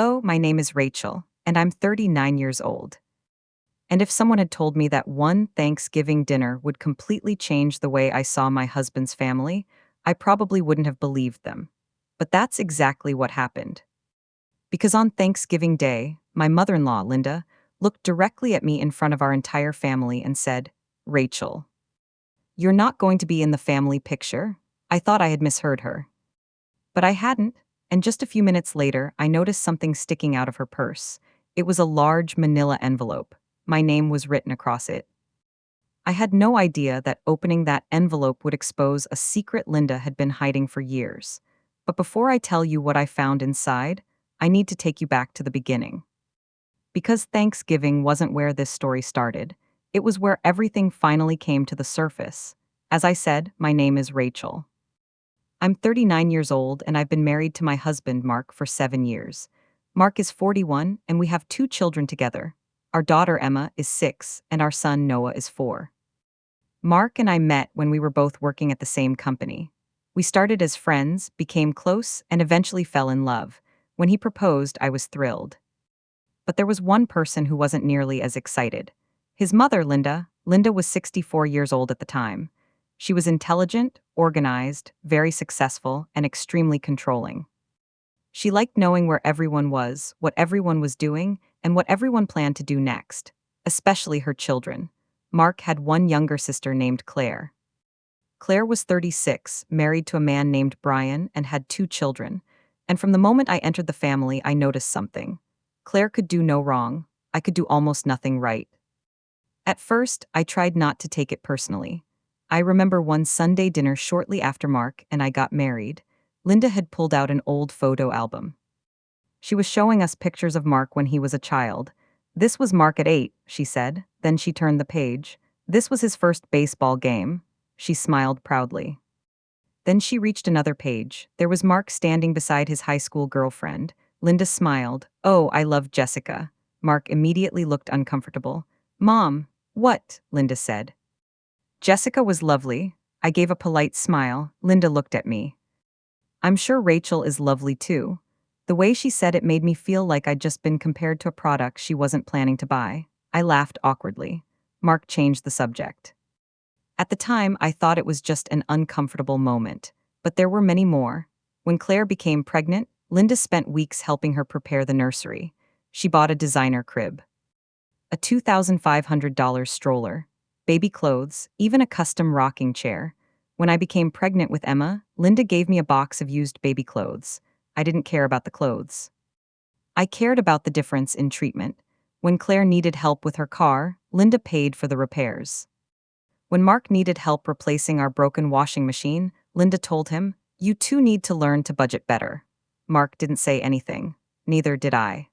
Hello, my name is Rachel, and I'm 39 years old. And if someone had told me that one Thanksgiving dinner would completely change the way I saw my husband's family, I probably wouldn't have believed them. But that's exactly what happened. Because on Thanksgiving Day, my mother in law, Linda, looked directly at me in front of our entire family and said, "Rachel, you're not going to be in the family picture." I thought I had misheard her. But I hadn't, and just a few minutes later, I noticed something sticking out of her purse. It was a large manila envelope. My name was written across it. I had no idea that opening that envelope would expose a secret Linda had been hiding for years. But before I tell you what I found inside, I need to take you back to the beginning. Because Thanksgiving wasn't where this story started, it was where everything finally came to the surface. As I said, my name is Rachel. I'm 39 years old and I've been married to my husband, Mark, for 7 years. Mark is 41 and we have 2 children together. Our daughter, Emma, is 6 and our son, Noah, is 4. Mark and I met when we were both working at the same company. We started as friends, became close, and eventually fell in love. When he proposed, I was thrilled. But there was one person who wasn't nearly as excited. His mother, Linda. Linda was 64 years old at the time. She was intelligent, organized, very successful, and extremely controlling. She liked knowing where everyone was, what everyone was doing, and what everyone planned to do next, especially her children. Mark had one younger sister named Claire. Claire was 36, married to a man named Brian, and had 2 children. And from the moment I entered the family, I noticed something. Claire could do no wrong. I could do almost nothing right. At first, I tried not to take it personally. I remember one Sunday dinner shortly after Mark and I got married. Linda had pulled out an old photo album. She was showing us pictures of Mark when he was a child. "This was Mark at 8, she said. Then she turned the page. "This was his first baseball game." She smiled proudly. Then she reached another page. There was Mark standing beside his high school girlfriend. Linda smiled. "Oh, I love Jessica." Mark immediately looked uncomfortable. "Mom, what?" Linda said. Jessica was lovely. I gave a polite smile. Linda looked at me. "I'm sure Rachel is lovely too." The way she said it made me feel like I'd just been compared to a product she wasn't planning to buy. I laughed awkwardly. Mark changed the subject. At the time, I thought it was just an uncomfortable moment, but there were many more. When Claire became pregnant, Linda spent weeks helping her prepare the nursery. She bought a designer crib, a $2,500 stroller, baby clothes, even a custom rocking chair. When I became pregnant with Emma, Linda gave me a box of used baby clothes. I didn't care about the clothes. I cared about the difference in treatment. When Claire needed help with her car, Linda paid for the repairs. When Mark needed help replacing our broken washing machine, Linda told him, "You two need to learn to budget better." Mark didn't say anything. Neither did I.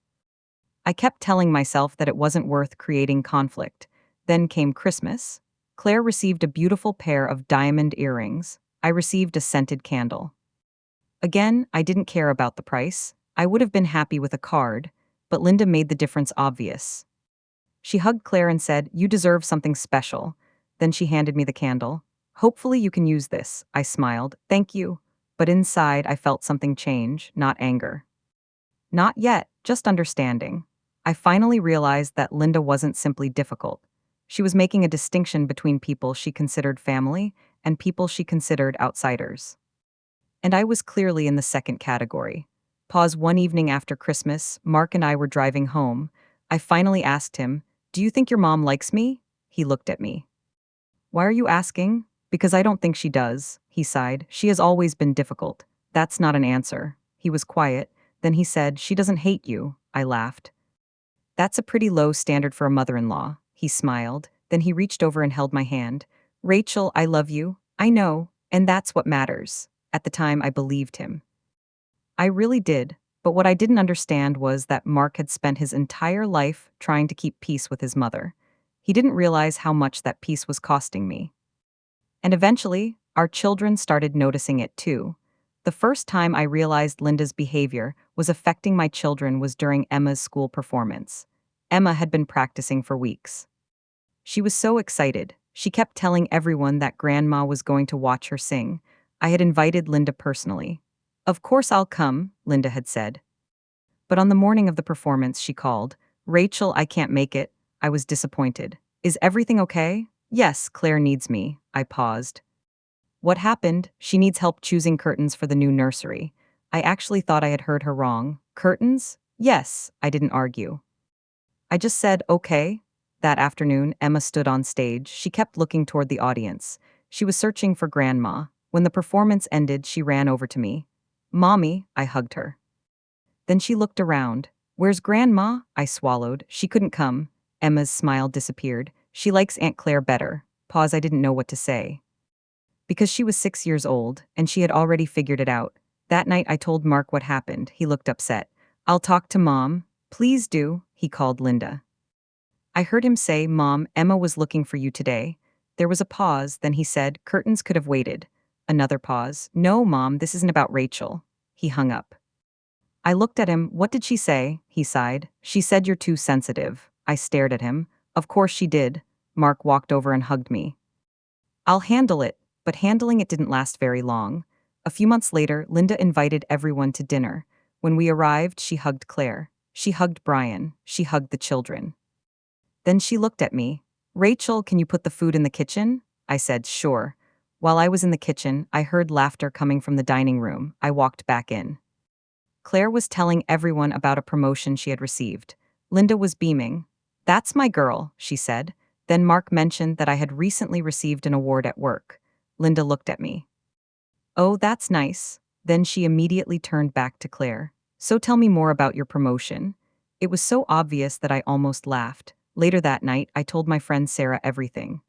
I kept telling myself that it wasn't worth creating conflict. Then came Christmas. Claire received a beautiful pair of diamond earrings. I received a scented candle. Again, I didn't care about the price. I would have been happy with a card, but Linda made the difference obvious. She hugged Claire and said, "You deserve something special." Then she handed me the candle. "Hopefully you can use this," I smiled. "Thank you." But inside, I felt something change, not anger. Not yet, just understanding. I finally realized that Linda wasn't simply difficult. She was making a distinction between people she considered family and people she considered outsiders. And I was clearly in the second category. Pause. One evening after Christmas, Mark and I were driving home. I finally asked him, "Do you think your mom likes me?" He looked at me. "Why are you asking?" "Because I don't think she does," he sighed. "She has always been difficult." "That's not an answer." He was quiet. Then he said, "She doesn't hate you." I laughed. "That's a pretty low standard for a mother-in-law." He smiled. Then he reached over and held my hand. "Rachel, I love you. I know, and that's what matters." At the time, I believed him. I really did, but what I didn't understand was that Mark had spent his entire life trying to keep peace with his mother. He didn't realize how much that peace was costing me. And eventually, our children started noticing it too. The first time I realized Linda's behavior was affecting my children was during Emma's school performance. Emma had been practicing for weeks. She was so excited. She kept telling everyone that Grandma was going to watch her sing. I had invited Linda personally. "Of course I'll come," Linda had said. But on the morning of the performance, she called, "Rachel, I can't make it." I was disappointed. "Is everything okay?" "Yes, Claire needs me." I paused. "What happened?" "She needs help choosing curtains for the new nursery." I actually thought I had heard her wrong. "Curtains?" "Yes." I didn't argue. I just said, "Okay." That afternoon, Emma stood on stage. She kept looking toward the audience. She was searching for Grandma. When the performance ended, she ran over to me. "Mommy," I hugged her. Then she looked around. "Where's Grandma?" I swallowed. "She couldn't come." Emma's smile disappeared. "She likes Aunt Claire better." Pause, I didn't know what to say. Because she was 6 years old, and she had already figured it out. That night I told Mark what happened. He looked upset. "I'll talk to Mom." "Please do," he called Linda. I heard him say, "Mom, Emma was looking for you today." There was a pause, then he said, "Curtains could have waited." Another pause. "No, Mom, this isn't about Rachel." He hung up. I looked at him. "What did she say?" He sighed. "She said you're too sensitive." I stared at him. "Of course she did." Mark walked over and hugged me. "I'll handle it," but handling it didn't last very long. A few months later, Linda invited everyone to dinner. When we arrived, she hugged Claire. She hugged Brian. She hugged the children. Then she looked at me. "Rachel, can you put the food in the kitchen?" I said, "Sure." While I was in the kitchen, I heard laughter coming from the dining room. I walked back in. Claire was telling everyone about a promotion she had received. Linda was beaming. "That's my girl," she said. Then Mark mentioned that I had recently received an award at work. Linda looked at me. "Oh, that's nice." Then she immediately turned back to Claire. "So tell me more about your promotion." It was so obvious that I almost laughed. Later that night, I told my friend Sarah everything.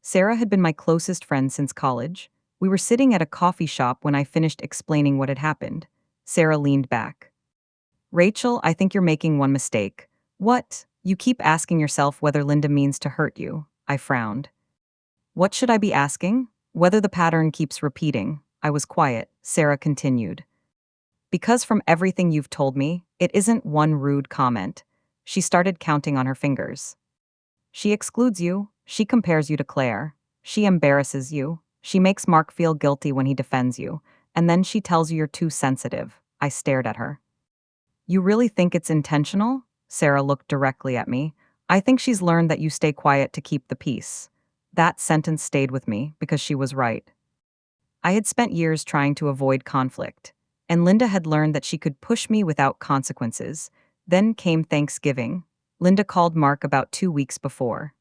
Sarah had been my closest friend since college. We were sitting at a coffee shop when I finished explaining what had happened. Sarah leaned back. "Rachel, I think you're making one mistake." "What?" "You keep asking yourself whether Linda means to hurt you." I frowned. "What should I be asking?" "Whether the pattern keeps repeating." I was quiet. Sarah continued. "Because from everything you've told me, it isn't one rude comment." She started counting on her fingers. "She excludes you. She compares you to Claire. She embarrasses you. She makes Mark feel guilty when he defends you. And then she tells you you're too sensitive." I stared at her. "You really think it's intentional?" Sarah looked directly at me. "I think she's learned that you stay quiet to keep the peace." That sentence stayed with me because she was right. I had spent years trying to avoid conflict, and Linda had learned that she could push me without consequences. Then came Thanksgiving. Linda called Mark about 2 weeks before.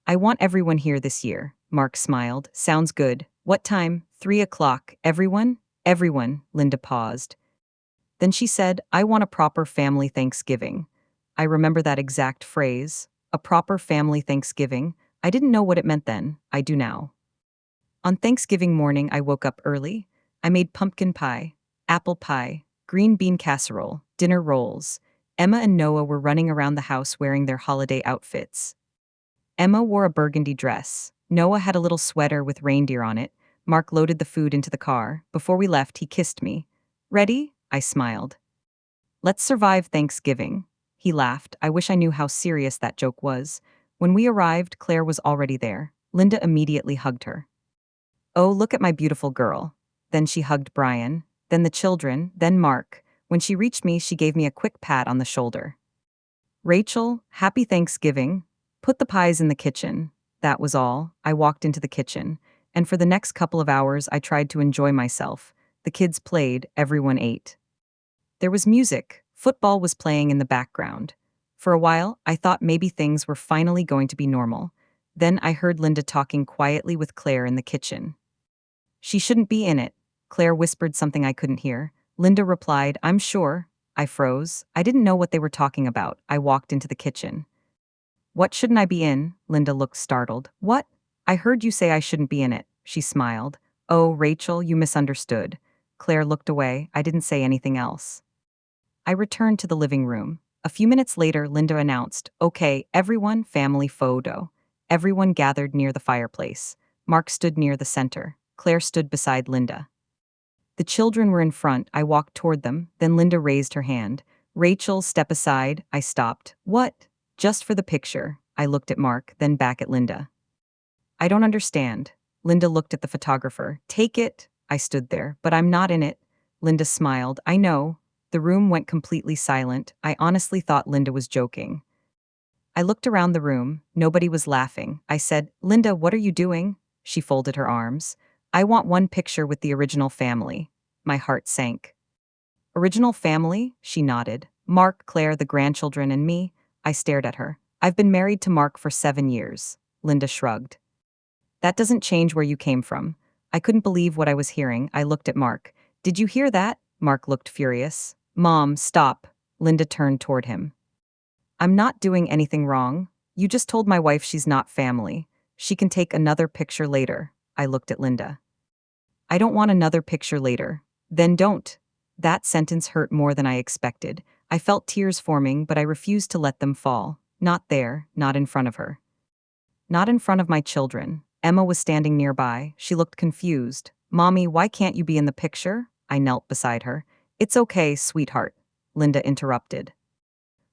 "I want everyone here this year." Mark smiled. "Sounds good. What time?" 3 o'clock. "Everyone?" "Everyone." Linda paused. Then she said, "I want a proper family Thanksgiving." I remember that exact phrase. A proper family Thanksgiving. I didn't know what it meant then. I do now. On Thanksgiving morning, I woke up early. I made pumpkin pie, apple pie, green bean casserole, dinner rolls. Emma and Noah were running around the house wearing their holiday outfits. Emma wore a burgundy dress. Noah had a little sweater with reindeer on it. Mark loaded the food into the car. Before we left, he kissed me. "Ready?" I smiled. "Let's survive Thanksgiving." He laughed. I wish I knew how serious that joke was. When we arrived, Claire was already there. Linda immediately hugged her. "Oh, look at my beautiful girl." Then she hugged Brian, then the children, then Mark. When she reached me, she gave me a quick pat on the shoulder. "Rachel, happy Thanksgiving. Put the pies in the kitchen." That was all. I walked into the kitchen, and for the next couple of hours, I tried to enjoy myself. The kids played, everyone ate. There was music. Football was playing in the background. For a while, I thought maybe things were finally going to be normal. Then I heard Linda talking quietly with Claire in the kitchen. "She shouldn't be in it." Claire whispered something I couldn't hear. Linda replied, "I'm sure." I froze. I didn't know what they were talking about. I walked into the kitchen. "What shouldn't I be in?" Linda looked startled. "What?" "I heard you say I shouldn't be in it." She smiled. "Oh, Rachel, you misunderstood." Claire looked away. I didn't say anything else. I returned to the living room. A few minutes later, Linda announced, "Okay, everyone, family photo." Everyone gathered near the fireplace. Mark stood near the center. Claire stood beside Linda. The children were in front. I walked toward them. Then Linda raised her hand. "Rachel, step aside." I stopped. "What?" "Just for the picture." I looked at Mark, then back at Linda. "I don't understand." Linda looked at the photographer. "Take it." I stood there. "But I'm not in it." Linda smiled. "I know." The room went completely silent. I honestly thought Linda was joking. I looked around the room. Nobody was laughing. I said, "Linda, what are you doing?" She folded her arms. "I want one picture with the original family." My heart sank. "Original family?" She nodded. "Mark, Claire, the grandchildren, and me." I stared at her. "I've been married to Mark for 7 years." Linda shrugged. "That doesn't change where you came from." I couldn't believe what I was hearing. I looked at Mark. "Did you hear that?" Mark looked furious. "Mom, stop." Linda turned toward him. "I'm not doing anything wrong. You just told my wife she's not family. She can take another picture later." I looked at Linda. "I don't want another picture later." "Then don't." That sentence hurt more than I expected. I felt tears forming, but I refused to let them fall. Not there, not in front of her. Not in front of my children. Emma was standing nearby. She looked confused. "Mommy, why can't you be in the picture?" I knelt beside her. "It's okay, sweetheart," Linda interrupted.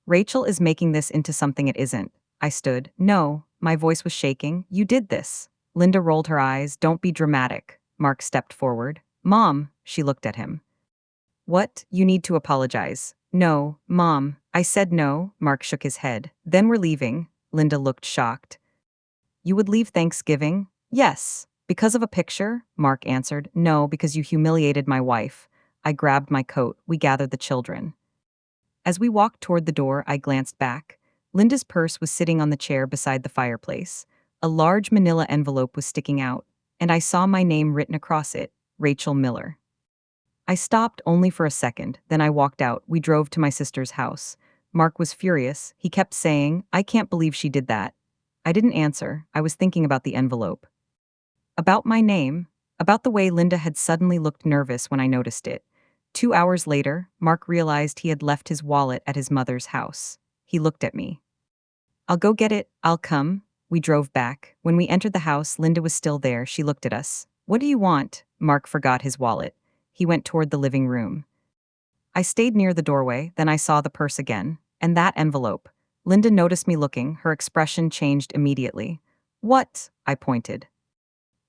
"Rachel is making this into something it isn't." I stood. "No." My voice was shaking. "You did this." Linda rolled her eyes. "Don't be dramatic." Mark stepped forward. "Mom," she looked at him. "What? You need to apologize." "No, Mom." I said no. Mark shook his head. "Then we're leaving." Linda looked shocked. "You would leave Thanksgiving?" "Yes." "Because of a picture?" Mark answered. "No, because you humiliated my wife." I grabbed my coat. We gathered the children. As we walked toward the door, I glanced back. Linda's purse was sitting on the chair beside the fireplace. A large manila envelope was sticking out, and I saw my name written across it, Rachel Miller. I stopped only for a second, then I walked out. We drove to my sister's house. Mark was furious. He kept saying, "I can't believe she did that." I didn't answer. I was thinking about the envelope. About my name. About the way Linda had suddenly looked nervous when I noticed it. 2 hours later, Mark realized he had left his wallet at his mother's house. He looked at me. "I'll go get it. I'll come." We drove back. When we entered the house, Linda was still there. She looked at us. "What do you want?" Mark forgot his wallet. He went toward the living room. I stayed near the doorway, then I saw the purse again. And that envelope. Linda noticed me looking. Her expression changed immediately. "What?" I pointed.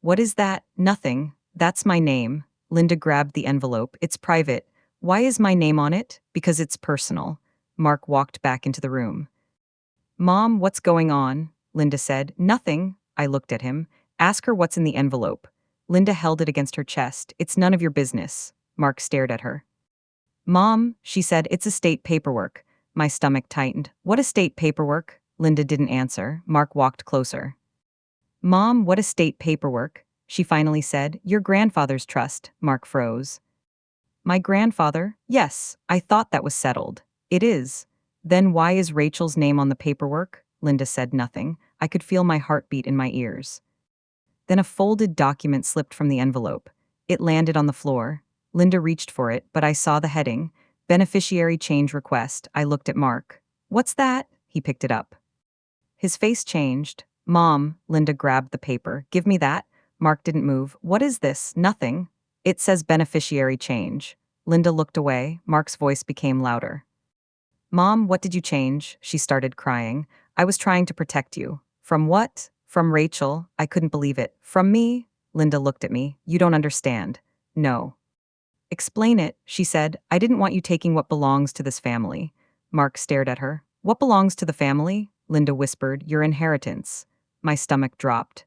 "What is that?" "Nothing. That's my name." Linda grabbed the envelope. "It's private." "Why is my name on it?" "Because it's personal." Mark walked back into the room. "Mom, what's going on?" Linda said. "Nothing." I looked at him. "Ask her what's in the envelope." Linda held it against her chest. "It's none of your business." Mark stared at her. "Mom," she said, "it's estate paperwork." My stomach tightened. "What estate paperwork?" Linda didn't answer. Mark walked closer. "Mom, what estate paperwork?" she finally said. "Your grandfather's trust." Mark froze. "My grandfather?" "Yes, I thought that was settled." "It is." "Then why is Rachel's name on the paperwork?" Linda said nothing. I could feel my heartbeat in my ears. Then a folded document slipped from the envelope. It landed on the floor. Linda reached for it, but I saw the heading, Beneficiary Change Request. I looked at Mark. "What's that?" He picked it up. His face changed. "Mom," Linda grabbed the paper. "Give me that." Mark didn't move. "What is this?" "Nothing." "It says beneficiary change." Linda looked away. Mark's voice became louder. "Mom, what did you change?" She started crying. "I was trying to protect you." "From what?" "From Rachel." I couldn't believe it. "From me?" Linda looked at me. "You don't understand." "No." "Explain it," she said. "I didn't want you taking what belongs to this family." Mark stared at her. "What belongs to the family?" Linda whispered. "Your inheritance." My stomach dropped.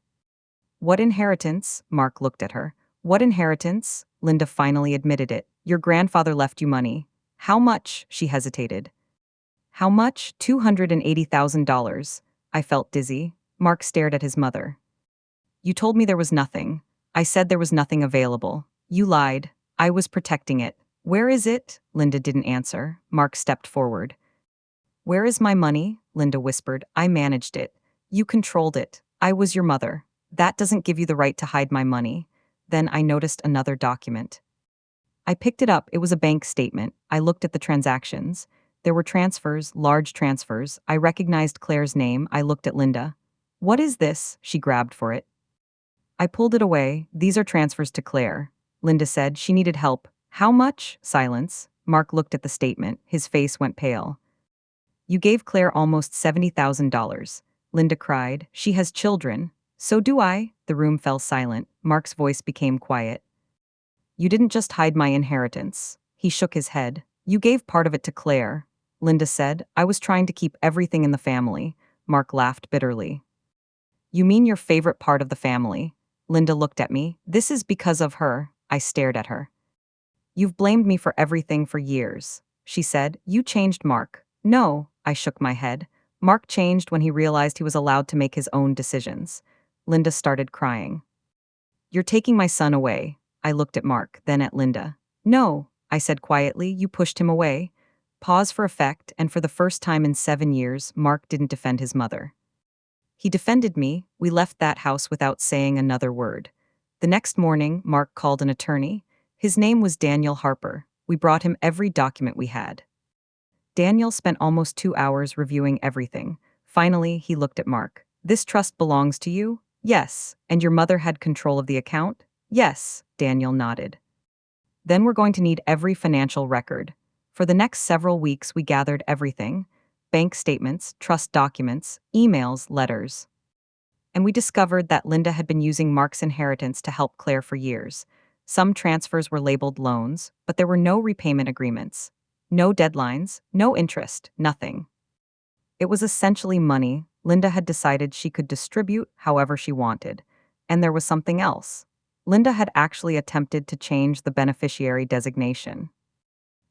"What inheritance?" Mark looked at her. "What inheritance?" Linda finally admitted it. "Your grandfather left you money." "How much?" She hesitated. "How much?" $280,000. I felt dizzy. Mark stared at his mother. "You told me there was nothing." I said there was nothing available. "You lied." "I was protecting it." "Where is it?" Linda didn't answer. Mark stepped forward. "Where is my money?" Linda whispered. "I managed it. You controlled it. I was your mother. That doesn't give you the right to hide my money." Then I noticed another document. I picked it up. It was a bank statement. I looked at the transactions. There were transfers, large transfers. I recognized Claire's name. I looked at Linda. "What is this?" She grabbed for it. I pulled it away. "These are transfers to Claire." Linda said she needed help. "How much?" Silence. Mark looked at the statement. His face went pale. "You gave Claire almost $70,000. Linda cried. "She has children." "So do I." The room fell silent. Mark's voice became quiet. "You didn't just hide my inheritance." He shook his head. You gave part of it to Claire, Linda said. I was trying to keep everything in the family. Mark laughed bitterly. You mean your favorite part of the family? Linda looked at me. This is because of her. I stared at her. You've blamed me for everything for years, she said. You changed Mark. No, I shook my head. Mark changed when he realized he was allowed to make his own decisions. Linda started crying. You're taking my son away. I looked at Mark, then at Linda. No, I said quietly. You pushed him away. Pause for effect, and for the first time in 7 years, Mark didn't defend his mother. He defended me. We left that house without saying another word. The next morning, Mark called an attorney. His name was Daniel Harper. We brought him every document we had. Daniel spent almost 2 hours reviewing everything. Finally, he looked at Mark. This trust belongs to you? Yes. And your mother had control of the account? Yes, Daniel nodded. Then we're going to need every financial record. For the next several weeks, we gathered everything: bank statements, trust documents, emails, letters. And we discovered that Linda had been using Mark's inheritance to help Claire for years. Some transfers were labeled loans, but there were no repayment agreements. No deadlines, no interest, nothing. It was essentially money Linda had decided she could distribute however she wanted. And there was something else. Linda had actually attempted to change the beneficiary designation.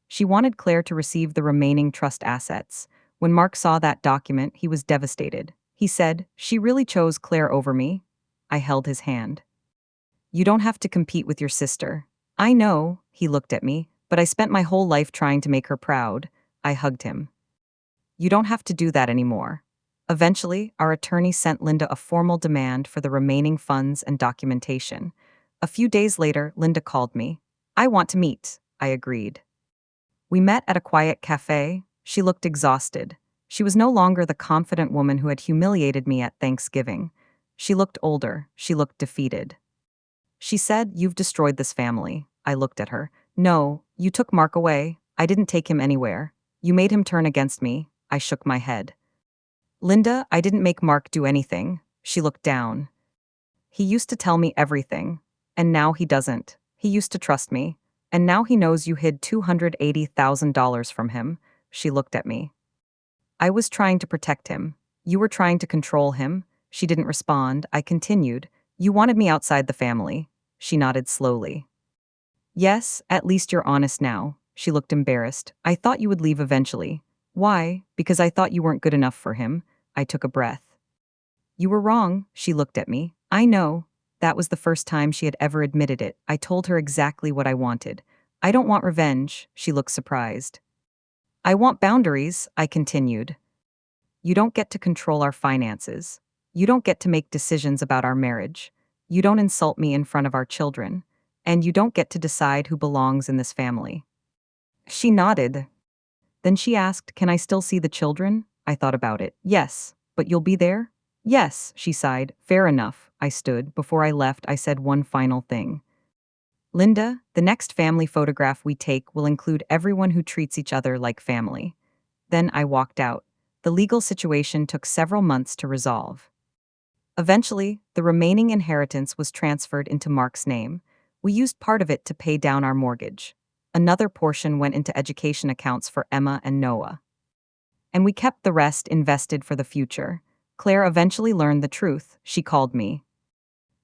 She wanted Claire to receive the remaining trust assets. When Mark saw that document, he was devastated. He said, "She really chose Claire over me." I held his hand. "You don't have to compete with your sister." "I know," he looked at me, "but I spent my whole life trying to make her proud." I hugged him. "You don't have to do that anymore." Eventually, our attorney sent Linda a formal demand for the remaining funds and documentation. A few days later, Linda called me. "I want to meet." I agreed. We met at a quiet cafe. She looked exhausted. She was no longer the confident woman who had humiliated me at Thanksgiving. She looked older. She looked defeated. She said, "You've destroyed this family." I looked at her. "No, you took Mark away. I didn't take him anywhere. You made him turn against me." I shook my head. "Linda, I didn't make Mark do anything." She looked down. "He used to tell me everything. And now he doesn't. He used to trust me. And now he knows you hid $280,000 from him." She looked at me. "I was trying to protect him. You were trying to control him." She didn't respond. I continued. "You wanted me outside the family." She nodded slowly. "Yes, at least you're honest now." She looked embarrassed. "I thought you would leave eventually." "Why?" "Because I thought you weren't good enough for him." I took a breath. "You were wrong." She looked at me. "I know." That was the first time she had ever admitted it. I told her exactly what I wanted. "I don't want revenge." She looked surprised. "I want boundaries," I continued. "You don't get to control our finances. You don't get to make decisions about our marriage. You don't insult me in front of our children. And you don't get to decide who belongs in this family." She nodded. Then she asked, "Can I still see the children?" I thought about it. "Yes, but you'll be there?" "Yes," she sighed. "Fair enough." I stood. Before I left, I said one final thing. "Linda, the next family photograph we take will include everyone who treats each other like family." Then I walked out. The legal situation took several months to resolve. Eventually, the remaining inheritance was transferred into Mark's name. We used part of it to pay down our mortgage. Another portion went into education accounts for Emma and Noah. And we kept the rest invested for the future. Claire eventually learned the truth. She called me.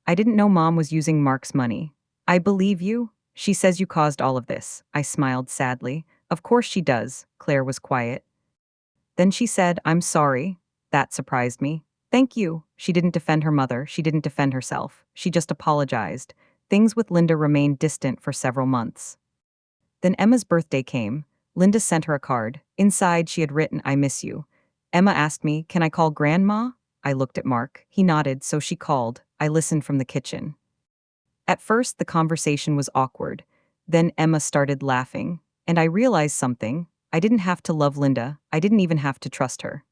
"I didn't know Mom was using Mark's money." "I believe you. She says you caused all of this." I smiled sadly. "Of course she does." Claire was quiet. Then she said, "I'm sorry." That surprised me. "Thank you." She didn't defend her mother. She didn't defend herself. She just apologized. Things with Linda remained distant for several months. Then Emma's birthday came. Linda sent her a card. Inside, she had written, "I miss you." Emma asked me, "Can I call Grandma?" I looked at Mark. He nodded, so she called. I listened from the kitchen. At first, the conversation was awkward. Then Emma started laughing. And I realized something. I didn't have to love Linda. I didn't even have to trust her.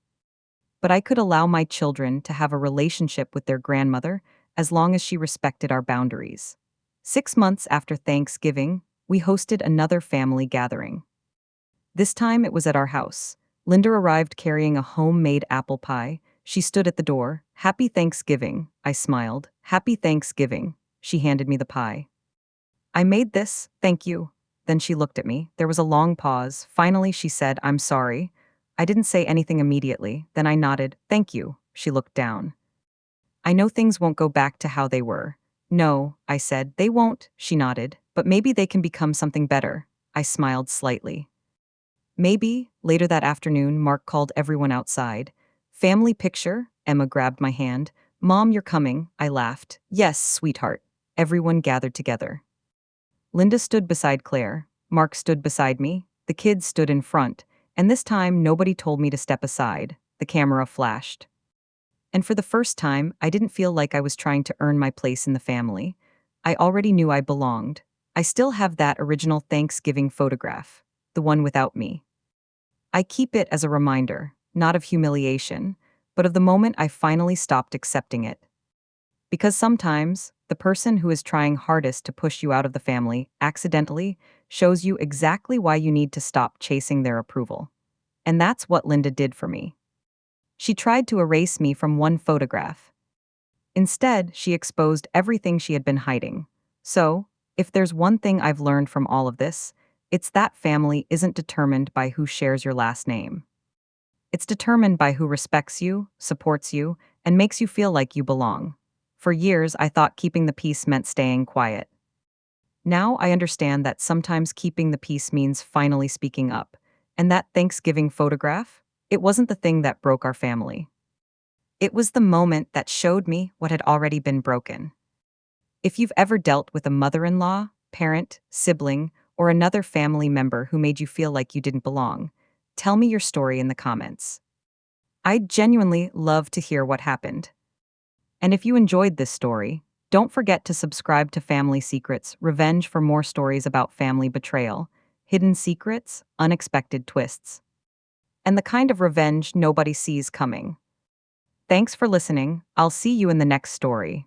But I could allow my children to have a relationship with their grandmother as long as she respected our boundaries. 6 months after Thanksgiving, we hosted another family gathering. This time it was at our house. Linda arrived carrying a homemade apple pie. She stood at the door. "Happy Thanksgiving." I smiled. "Happy Thanksgiving." She handed me the pie. "I made this, thank you." Then she looked at me. There was a long pause. Finally, she said, "I'm sorry." I didn't say anything immediately. Then I nodded. "Thank you." She looked down. "I know things won't go back to how they were." "No," I said. "They won't," she nodded. "But maybe they can become something better." I smiled slightly. Maybe. Later that afternoon, Mark called everyone outside. "Family picture?" Emma grabbed my hand. "Mom, you're coming." I laughed. "Yes, sweetheart." Everyone gathered together. Linda stood beside Claire. Mark stood beside me. The kids stood in front. And this time, nobody told me to step aside. The camera flashed. And for the first time, I didn't feel like I was trying to earn my place in the family. I already knew I belonged. I still have that original Thanksgiving photograph, the one without me. I keep it as a reminder, not of humiliation, but of the moment I finally stopped accepting it. Because sometimes, the person who is trying hardest to push you out of the family accidentally shows you exactly why you need to stop chasing their approval. And that's what Linda did for me. She tried to erase me from one photograph. Instead, she exposed everything she had been hiding. So, if there's one thing I've learned from all of this, it's that family isn't determined by who shares your last name. It's determined by who respects you, supports you, and makes you feel like you belong. For years, I thought keeping the peace meant staying quiet. Now I understand that sometimes keeping the peace means finally speaking up. And that Thanksgiving photograph? It wasn't the thing that broke our family. It was the moment that showed me what had already been broken. If you've ever dealt with a mother-in-law, parent, sibling, or another family member who made you feel like you didn't belong, tell me your story in the comments. I'd genuinely love to hear what happened. And if you enjoyed this story, don't forget to subscribe to Family Secrets Revenge for more stories about family betrayal, hidden secrets, unexpected twists, and the kind of revenge nobody sees coming. Thanks for listening. I'll see you in the next story.